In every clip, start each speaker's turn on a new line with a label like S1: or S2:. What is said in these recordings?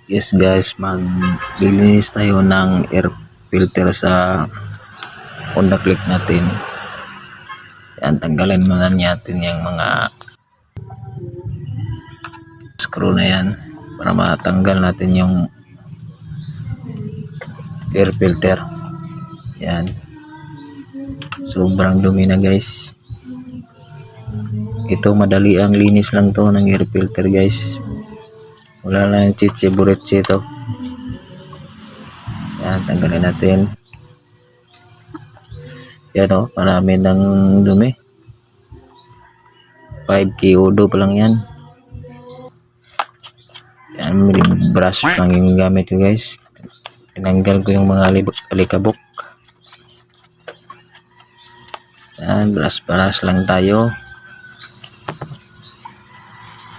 S1: Yes guys, maglilinis tayo ng air filter sa Honda Click natin. Yan, tanggalin muna natin yung mga screw na yan para matanggal natin yung air filter. Yan, sobrang dumi na guys. Ito madali ang linis lang to ng air filter guys. Wala lang chiche buritse ito. Yan, tanggalin natin. Yan o, marami ng dumi. 5 kilo pa lang yan. Yan, brush lang yung gamit ko guys. Tinanggal ko yung mga alikabok. Yan, brush lang tayo.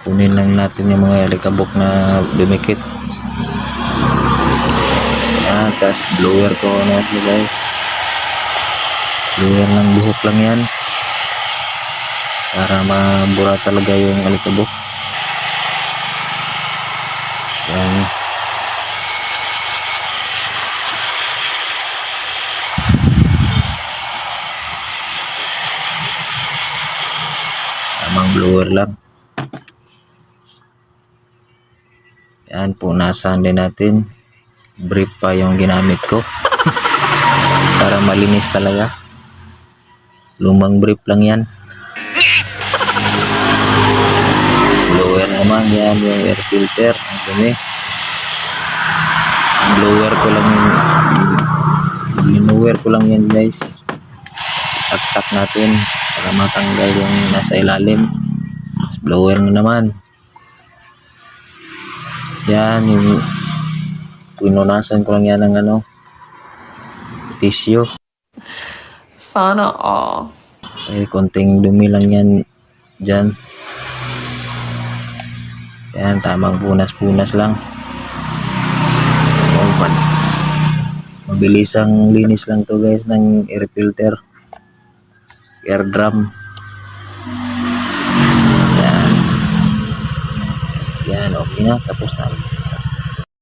S1: Kunin lang natin yung mga alikabok na dumikit. Yan, tapos blower ko natin guys. Blower lang, buhok lang yan para mabura talaga yung alikabok. Yan. Tamang blower lang. Yan, punasan din natin. Brief pa yung ginamit ko para malinis talaga. Lumang brief lang yan. Blower naman yan, yung air filter. Ang dumi. Blower ko lang yan guys. Tak natin para matanggal yung nasa ilalim. Blower na naman. Yan, yung pinunasan ko lang yan ng tissue.
S2: Sana all.
S1: Konting dumi lang yan dyan. Yan, tamang punas-punas lang. Mabilisang linis lang to guys ng air filter, air drum. Yan, okay na, tapos na.